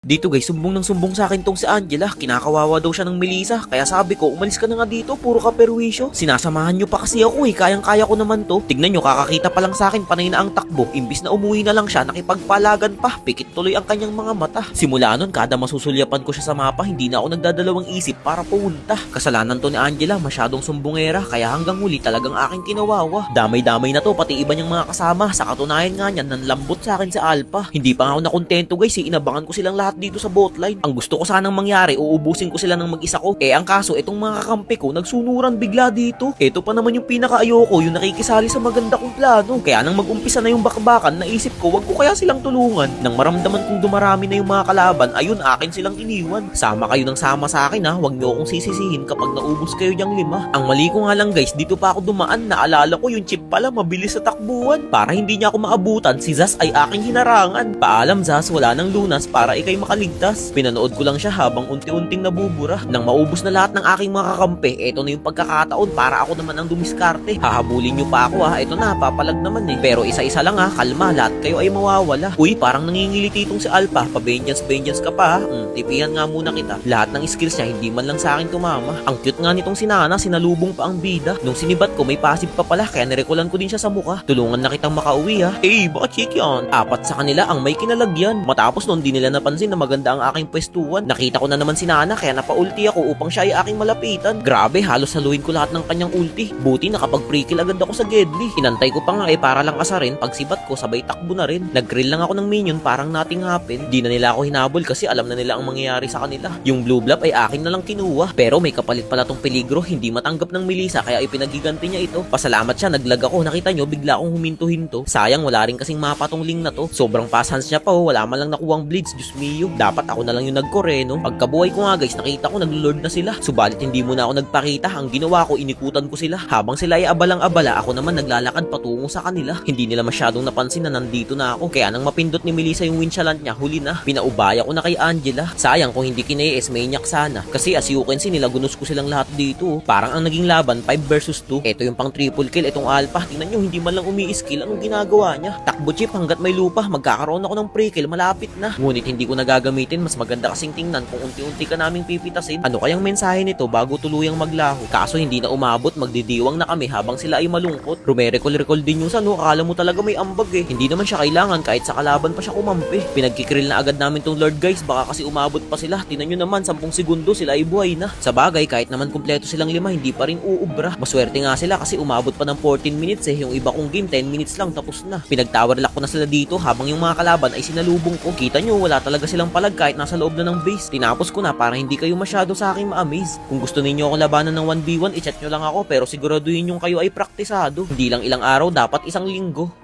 Dito guys, sumbong ng sumbong sa akin tong si Angela. Kinakawawa daw siya ng Melissa. Kaya sabi ko, umalis ka na nga dito, puro ka perwisyo. Sinasamahan nyo pa kasi ako kayang-kaya ko naman to. Tignan nyo, kakakita pa lang sa akin, panay na ang takbo. Imbis na umuwi na lang siya, nakipagpalagan pa. Pikit tuloy ang kanyang mga mata. Simula nun, kada masusulyapan ko siya sa mapa, hindi na ako nagdadalawang isip para pumunta. Kasalanan to ni Angela, masyadong sumbongera. Kaya hanggang huli talagang aking kinawawa. Damay-damay na to, pati iba niyang mga kasama. Sa katunayan nga niyan, nanlambot sa akin si Alpha. Hindi pa nga ako nakontento guys, inabangan ko silang lahat dito sa botline. Ang gusto ko sanang mangyari, uubusin ko sila ng mag-isa ko. Ang kaso, itong mga kakampi ko, nagsunuran bigla dito. Ito pa naman yung pinaka-ayoko, yung nakikisali sa maganda kong plano. Kaya nang mag-umpisa na yung bakbakan, naisip ko, wag ko kaya silang tulungan. Nang maramdaman kong dumarami na yung mga kalaban, ayun, akin silang iniwan. Sama kayo ng sama sa akin ha, wag niyo akong sisisihin kapag naubos kayo diyang 5. Ang mali ko nga lang guys, dito pa ako dumaan, naalala ko yung chip pala mabilis sa takbuhan. Para hindi niya ako maabutan, si Zaz ay aking hinarangan. Paalam Zaz, wala nang lunas para ikay makaligtas. Pinanood ko lang siya habang unti-unting nabubura. Nang maubos na lahat ng aking mga kakampi, eto na yung pagkakataon para ako naman ang dumiskarte. Hahabulin nyo pa ako ha, eto na, papalag naman eh. Pero isa-isa lang ha, kalma, lahat kayo ay mawawala. Uy, parang nangingiliti itong si Alpha, pa-vengeance ka pa ha. Tipihan nga muna kita. Lahat ng skills niya, hindi man lang sa akin tumama. Ang cute nga nitong si Nana, sinalubong pa ang bida. Nung sinibat ko, may passive pa pala, kaya nirekolan ko din siya sa mukha. Tulungan na kitang makauwi ha. Baka chick yan. 4 sa kanila ang may kinalagyan. Matapos nun, di nila napansin na maganda ang aking pwestuhan. Nakita ko na naman si Nana, kaya napaulti ako upang siya ay aking malapitan. Grabe, halos haluin ko lahat ng kanyang ulti. Buti nakapag-pre-kill agad ako sa Gedli. Inantay ko pa nga para lang asarin. Pag sibat ko, sabay takbo na rin. Nag-grill lang ako ng minion, parang nothing happen. Di na nila ako hinabol kasi alam na nila ang mangyayari sa kanila. Yung blue blob ay akin na lang kinuha. Pero may kapalit pala tong peligro, hindi matanggap ng Melissa kaya ipinagiganti niya ito. Pasalamat siya, naglag ako. Nakita nyo, bigla akong huminto-hinto. Sayang, wala rin kasing mapa tong ling na to. Sobrang pasans niya pa wala man lang nakuwang bleeds. Diyos mio, dapat ako na lang yung nagkore no. Pagkabuhay ko nga guys, nakita ko naglo-lord na sila. Subalit hindi muna ako nagpakita. Ang ginawa ko, inikutan ko sila. Habang sila ay abalang-abala, ako naman naglalakad patungo sa kanila. Hindi nila masyadong napansin na nandito na ako. Kaya nang mapindot ni Melissa yung winchalant niya, huli na. Pinaubaya ko na kay Angela. Sayang kung hindi kinais, maniac sana. Kasi as you can see, nilagunos ko silang lahat dito. Parang ang naging laban, 5 versus 2. Ito yung pang triple kill, itong Alpha. Tingnan nyo, hindi man lang umi-skill. Anong ginagawa niya? Takbo chip hanggat may lupa. Magkakaroon ako ng pre-kill, malapit na. Ngunit hindi ko nagagamitin. Mas maganda kasing tingnan kung unti-unti ka naming pipitasin. Ano kayang mensahe nito bago tuluyang maglaho? Kaso hindi na umabot, magdidiwang na kami habang sila ay malungkot. Rumerecall din yung sano, akala mo talaga may ambag eh. Hindi naman siya kailangan kahit sa kalaban pa siya kumampi. Pinagkikrill na agad namin tong Lord guys, baka kasi umabot pa sila. Tinan nyo naman, 10 segundo sila ay buhay na. Sa bagay, kahit naman kumpleto silang 5, hindi pa rin uubra. Maswerte nga sila kasi umabot pa ng 14 minutes eh. Yung iba kong game, 10 minutes lang tapos na. Pinag-tower lock ko na sila dito habang yung mga kalaban ay sinalubong ko. Kita nyo, wala talaga silang palag kahit nasa loob na ng base. Tinapos ko na para hindi kayo masyado sa akin ma-amaze. Kung gusto ninyo ako labanan ng 1v1, i-chat nyo lang ako pero siguraduhin yung kayo ay praktisado. Hindi lang ilang araw, dapat isang linggo.